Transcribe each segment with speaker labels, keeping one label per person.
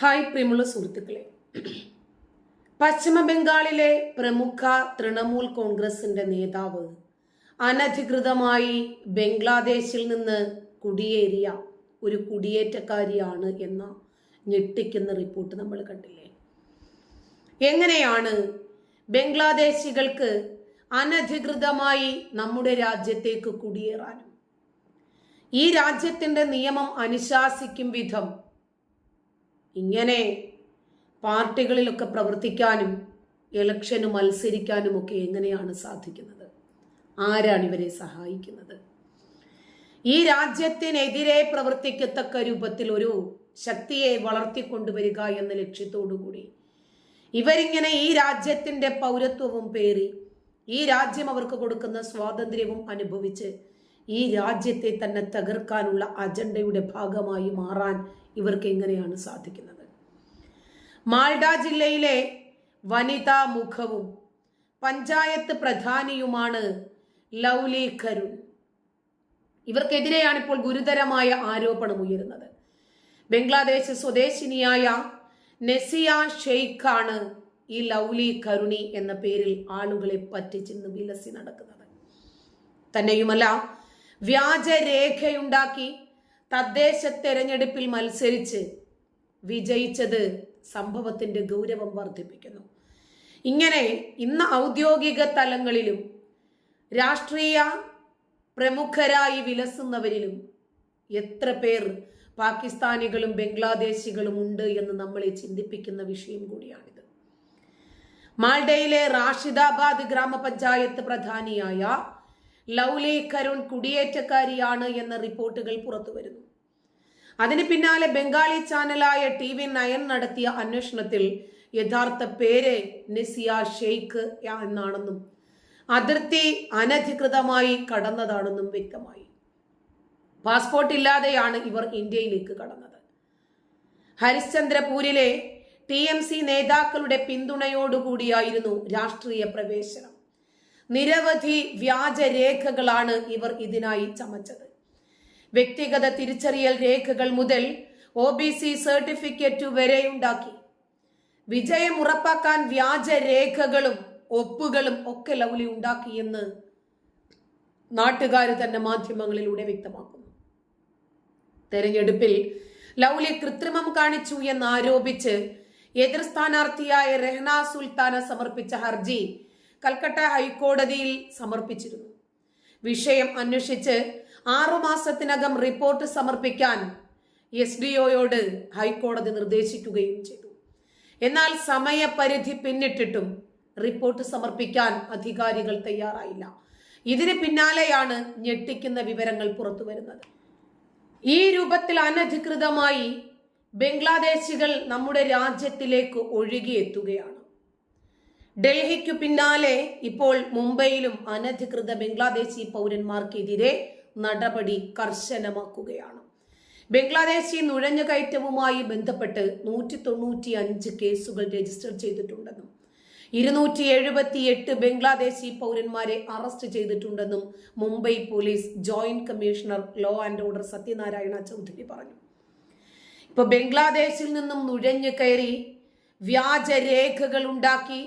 Speaker 1: Hi പ്രിയമുള്ള സുഹൃത്തുക്കളെ, പശ്ചിമ ബംഗാളിലെ പ്രമുഖ തൃണമൂൽ കോൺഗ്രസിന്റെ നേതാവ് അനധികൃതമായി ബംഗ്ലാദേശിൽ നിന്ന് കുടിയേറിയ ഒരു കുടിയേറ്റക്കാരിയാണ് എന്ന ഞെട്ടിക്കുന്ന റിപ്പോർട്ട് നമ്മൾ കണ്ടില്ലേ. എങ്ങനെയാണ് ബംഗ്ലാദേശികൾക്ക് അനധികൃതമായി നമ്മുടെ രാജ്യത്തേക്ക് കുടിയേറാനും ഈ രാജ്യത്തിന്റെ നിയമം അനുശാസിക്കും വിധം ഇങ്ങനെ പാർട്ടികളിലൊക്കെ പ്രവർത്തിക്കാനും ഇലക്ഷന് മത്സരിക്കാനും ഒക്കെ എങ്ങനെയാണ് സാധിക്കുന്നത്? ആരാണ് ഇവരെ സഹായിക്കുന്നത്? ഈ രാജ്യത്തിനെതിരെ പ്രവർത്തിക്കത്തക്ക രൂപത്തിൽ ഒരു ശക്തിയെ വളർത്തിക്കൊണ്ടുവരിക എന്ന ലക്ഷ്യത്തോടുകൂടി ഇവരിങ്ങനെ ഈ രാജ്യത്തിന്റെ പൗരത്വവും പേറി ഈ രാജ്യം അവർക്ക് കൊടുക്കുന്ന സ്വാതന്ത്ര്യവും അനുഭവിച്ച് ഈ രാജ്യത്തെ തന്നെ തകർക്കാനുള്ള അജണ്ടയുടെ ഭാഗമായി മാറാൻ ഇവർക്ക് എങ്ങനെയാണ് സാധിക്കുന്നത്? മാൽഡ ജില്ലയിലെ വനിതാ മുഖവും പഞ്ചായത്ത് പ്രധാനിയുമാണ് ലൗലി കരുൺ. ഇവർക്കെതിരെയാണ് ഇപ്പോൾ ഗുരുതരമായ ആരോപണം ഉയരുന്നത്. ബംഗ്ലാദേശ് സ്വദേശിനിയായ നെസിയ ഷെയ്ഖാണ് ഈ ലൗലി കരുണി എന്ന പേരിൽ ആളുകളെ പറ്റിച്ചിന്ന് വിലസി നടക്കുന്നത്. തന്നെയുമല്ല, വ്യാജരേഖയുണ്ടാക്കി തദ്ദേശ തെരഞ്ഞെടുപ്പിൽ മത്സരിച്ച് വിജയിച്ചത് സംഭവത്തിന്റെ ഗൗരവം വർദ്ധിപ്പിക്കുന്നു. ഇങ്ങനെ ഇന്ന് ഔദ്യോഗിക തലങ്ങളിലും രാഷ്ട്രീയ പ്രമുഖരായി വിലസുന്നവരിലും എത്ര പേർ പാകിസ്ഥാനികളും ബംഗ്ലാദേശികളും ഉണ്ട് എന്ന് നമ്മളെ ചിന്തിപ്പിക്കുന്ന വിഷയം കൂടിയാണിത്. മാൽഡയിലെ റാഷിദാബാദ് ഗ്രാമപഞ്ചായത്ത് പ്രധാനിയായ ലൗലി കരുൺ കുടിയേറ്റക്കാരിയാണ് എന്ന റിപ്പോർട്ടുകൾ പുറത്തു വരുന്നു. അതിന് പിന്നാലെ ബംഗാളി ചാനലായ TV9 നടത്തിയ അന്വേഷണത്തിൽ യഥാർത്ഥ പേര് നെസിയ ഷെയ്ഖ് എന്നാണെന്നും അതിർത്തി അനധികൃതമായി കടന്നതാണെന്നും വ്യക്തമായി. പാസ്പോർട്ട് ഇല്ലാതെയാണ് ഇവർ ഇന്ത്യയിലേക്ക് കടന്നത്. ഹരിശ്ചന്ദ്രപൂരിലെ TMC നേതാക്കളുടെ പിന്തുണയോടുകൂടിയായിരുന്നു രാഷ്ട്രീയ പ്രവേശനം. നിരവധി വ്യാജരേഖകളാണ് ഇവർ ഇതിനായി ചമച്ചത്. വ്യക്തിഗത തിരിച്ചറിയൽ രേഖകൾ മുതൽ OBC സർട്ടിഫിക്കറ്റ് വരെയുണ്ടാക്കി. വിജയം ഉറപ്പാക്കാൻ വ്യാജരേഖകളും ഒപ്പുകളും ഒക്കെ ലൗലി ഉണ്ടാക്കിയെന്ന് നാട്ടുകാർ തന്നെ മാധ്യമങ്ങളിലൂടെ വ്യക്തമാക്കുന്നു. തെരഞ്ഞെടുപ്പിൽ ലൗലി കൃത്രിമം കാണിച്ചു എന്നാരോപിച്ച് എതിർ സ്ഥാനാർത്ഥിയായ റെഹ്ന സുൽത്താന സമർപ്പിച്ച ഹർജി കൽക്കട്ട ഹൈക്കോടതിയിൽ സമർപ്പിച്ചിരുന്നു. വിഷയം അന്വേഷിച്ച് 6 മാസത്തിനകം റിപ്പോർട്ട് സമർപ്പിക്കാൻ SDOയോട് ഹൈക്കോടതി നിർദ്ദേശിക്കുകയും ചെയ്തു. എന്നാൽ സമയപരിധി പിന്നിട്ടിട്ടും റിപ്പോർട്ട് സമർപ്പിക്കാൻ അധികാരികൾ തയ്യാറായില്ല. ഇതിന് പിന്നാലെയാണ് ഞെട്ടിക്കുന്ന വിവരങ്ങൾ പുറത്തു വരുന്നത്. ഈ രൂപത്തിൽ അനധികൃതമായി ബംഗ്ലാദേശികൾ നമ്മുടെ രാജ്യത്തിലേക്ക് ഒഴുകിയെത്തുകയാണ്. ഡൽഹിക്കു പിന്നാലെ ഇപ്പോൾ മുംബൈയിലും അനധികൃത ബംഗ്ലാദേശി പൗരന്മാർക്കെതിരെ നടപടി കർശനമാക്കുകയാണ്. ബംഗ്ലാദേശി നുഴഞ്ഞുകയറ്റവുമായി ബന്ധപ്പെട്ട് 195 കേസുകൾ രജിസ്റ്റർ ചെയ്തിട്ടുണ്ടെന്നും 278 ബംഗ്ലാദേശി പൗരന്മാരെ അറസ്റ്റ് ചെയ്തിട്ടുണ്ടെന്നും Mumbai police joint commissioner law and order Satyanarayana Chaudhary പറഞ്ഞു. ഇപ്പൊ ബംഗ്ലാദേശിൽ നിന്നും നുഴഞ്ഞു കയറി വ്യാജരേഖകൾ ഉണ്ടാക്കി,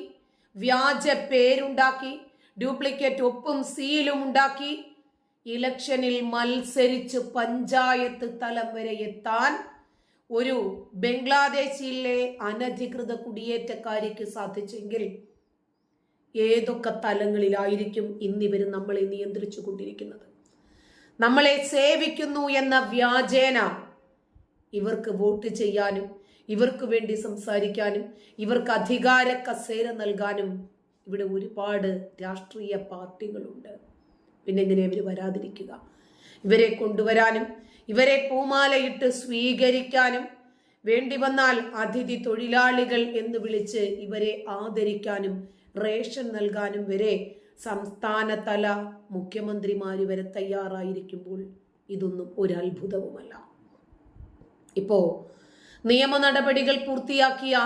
Speaker 1: വ്യാജ പേരുണ്ടാക്കി, ഡ്യൂപ്ലിക്കേറ്റ് ഒപ്പും സീലും ഉണ്ടാക്കി ഇലക്ഷനിൽ മത്സരിച്ച് പഞ്ചായത്ത് തലം വരെ എത്താൻ ഒരു ബംഗ്ലാദേശിലെ അനധികൃത കുടിയേറ്റക്കാരിക്ക് സാധിച്ചെങ്കിൽ ഏതൊക്കെ തലങ്ങളിലായിരിക്കും ഇന്നിവർ നമ്മളെ നിയന്ത്രിച്ചു കൊണ്ടിരിക്കുന്നത്? നമ്മളെ സേവിക്കുന്നു എന്ന വ്യാജേന ഇവർക്ക് വോട്ട് ചെയ്യാനും ഇവർക്ക് വേണ്ടി സംസാരിക്കാനും ഇവർക്ക് അധികാര കസേര നൽകാനും ഇവിടെ ഒരുപാട് രാഷ്ട്രീയ പാർട്ടികളുണ്ട്. പിന്നെ എങ്ങനെ ഇവർ വരാതിരിക്കുക? ഇവരെ കൊണ്ടുവരാനും ഇവരെ പൂമാലയിട്ട് സ്വീകരിക്കാനും വേണ്ടി വന്നാൽ അതിഥി തൊഴിലാളികൾ എന്ന് വിളിച്ച് ഇവരെ ആദരിക്കാനും റേഷൻ നൽകാനും വരെ സംസ്ഥാന തല മുഖ്യമന്ത്രിമാര് വരെ തയ്യാറായിരിക്കുമ്പോൾ ഇതൊന്നും ഒരു അത്ഭുതവുമല്ല. ഇപ്പോ നിയമ നടപടികൾ പൂർത്തിയാക്കിയ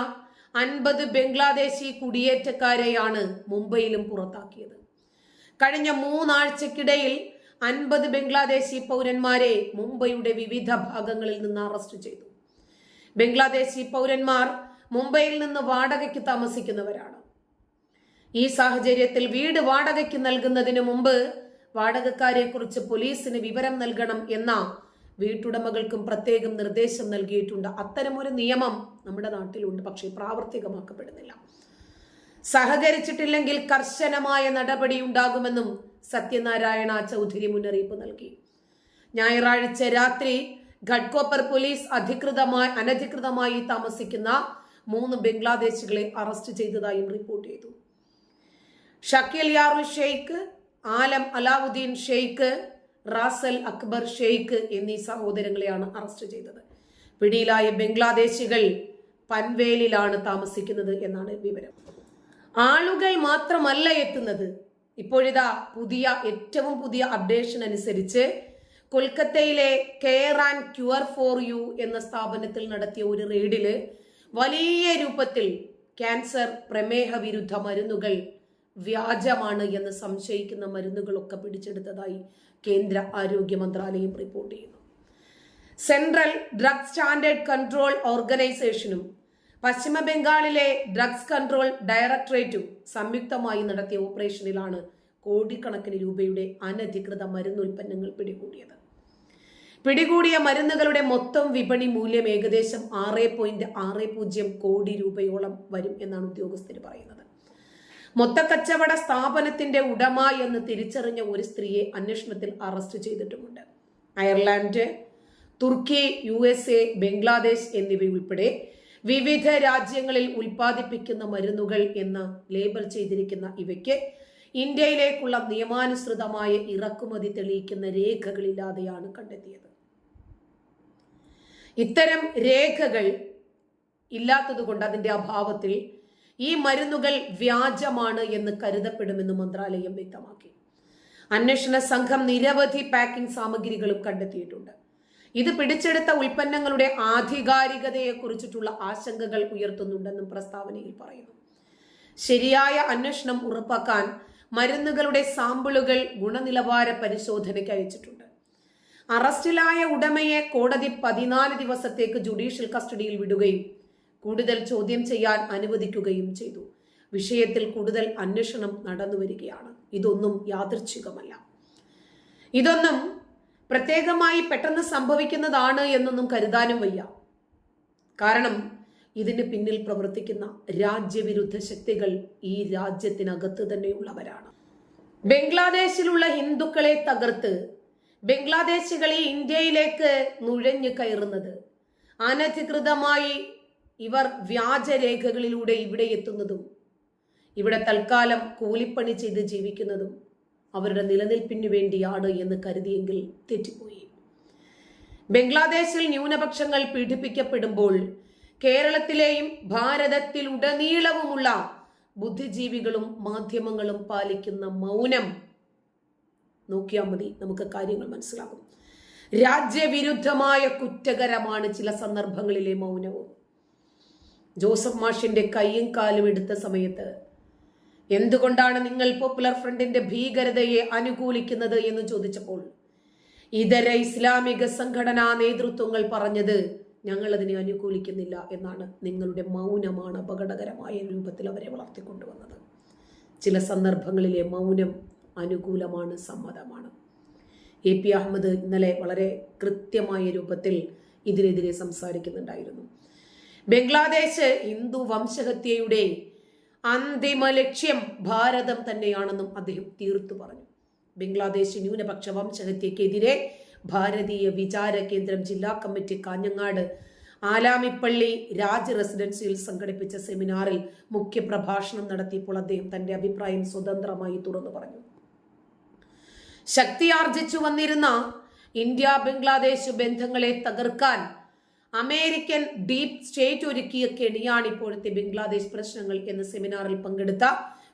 Speaker 1: 50 ബംഗ്ലാദേശി കുടിയേറ്റക്കാരെയാണ് മുംബൈയിലും പുറത്താക്കിയത്. കഴിഞ്ഞ 3 ആഴ്ചക്കിടയിൽ 50 ബംഗ്ലാദേശി പൗരന്മാരെ മുംബൈയുടെ വിവിധ ഭാഗങ്ങളിൽ നിന്ന് അറസ്റ്റ് ചെയ്തു. ബംഗ്ലാദേശി പൗരന്മാർ മുംബൈയിൽ നിന്ന് വാടകയ്ക്ക് താമസിക്കുന്നവരാണ്. ഈ സാഹചര്യത്തിൽ വീട് വാടകയ്ക്ക് നൽകുന്നതിന് മുമ്പ് വാടകക്കാരെ കുറിച്ച് പോലീസിന് വിവരം നൽകണം എന്ന വീട്ടുടമകൾക്കും പ്രത്യേകം നിർദ്ദേശം നൽകിയിട്ടുണ്ട്. അത്തരമൊരു നിയമം നമ്മുടെ നാട്ടിലുണ്ട്, പക്ഷേ പ്രാവർത്തികമാക്കപ്പെടുന്നില്ല. സഹകരിച്ചിട്ടില്ലെങ്കിൽ കർശനമായ നടപടി ഉണ്ടാകുമെന്നും സത്യനാരായണ ചൗധരി മുന്നറിയിപ്പ് നൽകി. ഞായറാഴ്ച രാത്രി ഘട്കോപ്പർ പോലീസ് അനധികൃതമായി താമസിക്കുന്ന 3 ബംഗ്ലാദേശികളെ അറസ്റ്റ് ചെയ്തതായും റിപ്പോർട്ട് ചെയ്തു. ഷക്കീൽ യാറുൽ ഷെയ്ഖ്, ആലം അലാവുദ്ദീൻ ഷെയ്ഖ്, റാസൽ അക്ബർ ഷെയ്ഖ് എന്നീ സഹോദരങ്ങളെയാണ് അറസ്റ്റ് ചെയ്തത്. പിടിയിലായ ബംഗ്ലാദേശികൾ പൻവേലിലാണ് താമസിക്കുന്നത് എന്നാണ് വിവരം. ആളുകൾ മാത്രമല്ല എത്തുന്നത്. ഇപ്പോഴിതാ ഏറ്റവും പുതിയ അപ്ഡേഷൻ അനുസരിച്ച് കൊൽക്കത്തയിലെ care and cure for you എന്ന സ്ഥാപനത്തിൽ നടത്തിയ ഒരു റെയ്ഡില് വലിയ രൂപത്തിൽ ക്യാൻസർ, പ്രമേഹ വിരുദ്ധ മരുന്നുകൾ വ്യാജമാണ് എന്ന് സംശയിക്കുന്ന മരുന്നുകളൊക്കെ പിടിച്ചെടുത്തതായി കേന്ദ്ര ആരോഗ്യ മന്ത്രാലയം റിപ്പോർട്ട് ചെയ്യുന്നു. സെൻട്രൽ ഡ്രഗ് സ്റ്റാൻഡേർഡ് കൺട്രോൾ ഓർഗനൈസേഷനും പശ്ചിമ ബംഗാളിലെ ഡ്രഗ്സ് കൺട്രോൾ ഡയറക്ടറേറ്റും സംയുക്തമായി നടത്തിയ ഓപ്പറേഷനിലാണ് കോടിക്കണക്കിന് രൂപയുടെ അനധികൃത മരുന്നുൽപ്പന്നങ്ങൾ പിടികൂടിയത്. പിടികൂടിയ മരുന്നുകളുടെ മൊത്തം വിപണി മൂല്യം ഏകദേശം 6.60 കോടി രൂപയോളം വരും എന്നാണ് ഉദ്യോഗസ്ഥർ പറയുന്നത്. മൊത്തക്കച്ചവട സ്ഥാപനത്തിന്റെ ഉടമ എന്ന് തിരിച്ചറിഞ്ഞ ഒരു സ്ത്രീയെ അന്വേഷണത്തിൽ അറസ്റ്റ് ചെയ്തിട്ടുമുണ്ട്. അയർലാൻഡ്, തുർക്കി, USA, ബംഗ്ലാദേശ് എന്നിവയുൾപ്പെടെ വിവിധ രാജ്യങ്ങളിൽ ഉൽപ്പാദിപ്പിക്കുന്ന മരുന്നുകൾ എന്ന് ലേബൽ ചെയ്തിരിക്കുന്ന ഇവയ്ക്ക് ഇന്ത്യയിലേക്കുള്ള നിയമാനുസൃതമായ ഇറക്കുമതി തെളിയിക്കുന്ന രേഖകളില്ലാതെയാണ് കണ്ടെത്തിയത്. ഇത്തരം രേഖകൾ ഇല്ലാത്തതുകൊണ്ട് അതിന്റെ അഭാവത്തിൽ ഈ മരുന്നുകൾ വ്യാജമാണ് എന്ന് കരുതപ്പെടുമെന്ന് മന്ത്രാലയം വ്യക്തമാക്കി. അന്വേഷണ സംഘം നിരവധി പാക്കിംഗ് സാമഗ്രികളും കണ്ടെത്തിയിട്ടുണ്ട്. ഇത് പിടിച്ചെടുത്ത ഉൽപ്പന്നങ്ങളുടെ ആധികാരികതയെക്കുറിച്ചിട്ടുള്ള ആശങ്കകൾ ഉയർത്തുന്നുണ്ടെന്നും പ്രസ്താവനയിൽ പറയുന്നു. ശരിയായ അന്വേഷണം ഉറപ്പാക്കാൻ മരുന്നുകളുടെ സാമ്പിളുകൾ ഗുണനിലവാര പരിശോധനയ്ക്ക് അയച്ചിട്ടുണ്ട്. അറസ്റ്റിലായ ഉടമയെ കോടതി 14 ദിവസത്തേക്ക് ജുഡീഷ്യൽ കസ്റ്റഡിയിൽ വിടുകയും കൂടുതൽ ചോദ്യം ചെയ്യാൻ അനുവദിക്കുകയും ചെയ്തു. വിഷയത്തിൽ കൂടുതൽ അന്വേഷണം നടന്നുവരികയാണ്. ഇതൊന്നും യാദൃച്ഛികമല്ല. ഇതൊന്നും പ്രത്യേകമായി പെട്ടെന്ന് സംഭവിക്കുന്നതാണ് എന്നൊന്നും കരുതാനും വയ്യ. കാരണം ഇതിന് പിന്നിൽ പ്രവർത്തിക്കുന്ന രാജ്യവിരുദ്ധ ശക്തികൾ ഈ രാജ്യത്തിനകത്ത് തന്നെയുള്ളവരാണ്. ബംഗ്ലാദേശിലുള്ള ഹിന്ദുക്കളെ തകർത്ത് ബംഗ്ലാദേശികളെ ഇന്ത്യയിലേക്ക് നുഴഞ്ഞു കയറുന്നത്, അനധികൃതമായി ഇവർ വ്യാജരേഖകളിലൂടെ ഇവിടെ എത്തുന്നതും ഇവിടെ തൽക്കാലം കൂലിപ്പണി ചെയ്ത് ജീവിക്കുന്നതും അവരുടെ നിലനിൽപ്പിന് വേണ്ടിയാണ് എന്ന് കരുതിയെങ്കിൽ തെറ്റിപ്പോയി. ബംഗ്ലാദേശിൽ ന്യൂനപക്ഷങ്ങൾ പീഡിപ്പിക്കപ്പെടുമ്പോൾ കേരളത്തിലെയും ഭാരതത്തിലുടനീളവുമുള്ള ബുദ്ധിജീവികളും മാധ്യമങ്ങളും പാലിക്കുന്ന മൗനം നോക്കിയാൽ മതി, നമുക്ക് കാര്യങ്ങൾ മനസ്സിലാകും. രാജ്യവിരുദ്ധമായ കുറ്റകരമാണ് ചില സന്ദർഭങ്ങളിലെ മൗനവും. ജോസഫ് മാഷിന്റെ കൈയും കാലും എടുത്ത സമയത്ത് എന്തുകൊണ്ടാണ് നിങ്ങൾ പോപ്പുലർ ഫ്രണ്ടിന്റെ ഭീകരതയെ അനുകൂലിക്കുന്നത് എന്ന് ചോദിച്ചപ്പോൾ ഇതര ഇസ്ലാമിക സംഘടനാ നേതൃത്വങ്ങൾ പറഞ്ഞത് ഞങ്ങൾ അതിനെ അനുകൂലിക്കുന്നില്ല എന്നാണ്. നിങ്ങളുടെ മൗനമാണ് അപകടകരമായ രൂപത്തിൽ അവരെ വളർത്തിക്കൊണ്ടുവന്നത്. ചില സന്ദർഭങ്ങളിലെ മൗനം അനുകൂലമാണ്, സമ്മതമാണ്. AP അഹമ്മദ് ഇന്നലെ വളരെ കൃത്യമായ രൂപത്തിൽ ഇതിനെതിരെ സംസാരിക്കുന്നുണ്ടായിരുന്നു. ബംഗ്ലാദേശ് ഹിന്ദു വംശഹത്യയുടെ അന്തിമ ലക്ഷ്യം ഭാരതം തന്നെയാണെന്നും അദ്ദേഹം തീർത്തു പറഞ്ഞു. ബംഗ്ലാദേശ് ന്യൂനപക്ഷ വംശഹത്യക്കെതിരെ ഭാരതീയ വിചാര കേന്ദ്രം ജില്ലാ കമ്മിറ്റി കാഞ്ഞങ്ങാട് ആലാമിപ്പള്ളി രാജ് റെസിഡൻസിയിൽ സംഘടിപ്പിച്ച സെമിനാറിൽ മുഖ്യപ്രഭാഷണം നടത്തിയപ്പോൾ അദ്ദേഹം തന്റെ അഭിപ്രായം സ്വതന്ത്രമായി തുറന്നു പറഞ്ഞു. ശക്തിയാർജിച്ചു വന്നിരുന്ന ഇന്ത്യ ബംഗ്ലാദേശ് ബന്ധങ്ങളെ തകർക്കാൻ അമേരിക്കൻ ഡീപ് സ്റ്റേറ്റ് ഒരുക്കിയ കെണിയാണ് ഇപ്പോഴത്തെ ബംഗ്ലാദേശ് പ്രശ്നങ്ങൾ എന്ന സെമിനാറിൽ പങ്കെടുത്ത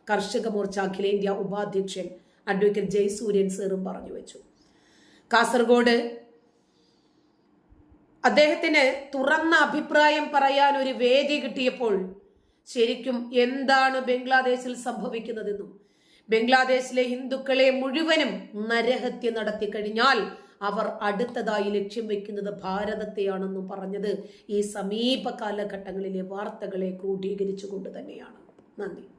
Speaker 1: കർഷക മോർച്ച അഖിലേന്ത്യാ ഉപാധ്യക്ഷൻ അഡ്വക്കേറ്റ് ജയസൂര്യൻ സാറും പറഞ്ഞു വെച്ചു. കാസർഗോഡ് അദ്ദേഹത്തിന് തുറന്ന അഭിപ്രായം പറയാൻ ഒരു വേദി കിട്ടിയപ്പോൾ ശരിക്കും എന്താണ് ബംഗ്ലാദേശിൽ സംഭവിക്കുന്നതെന്നും ബംഗ്ലാദേശിലെ ഹിന്ദുക്കളെ മുഴുവനും നരഹത്യ നടത്തി കഴിഞ്ഞാൽ അവർ അടുത്തതായി ലക്ഷ്യം വെക്കുന്നത് ഭാരതത്തെയാണെന്നും പറഞ്ഞത് ഈ സമീപ കാലഘട്ടങ്ങളിലെ വാർത്തകളെ ക്രോഡീകരിച്ചുകൊണ്ട് തന്നെയാണ്. നന്ദി.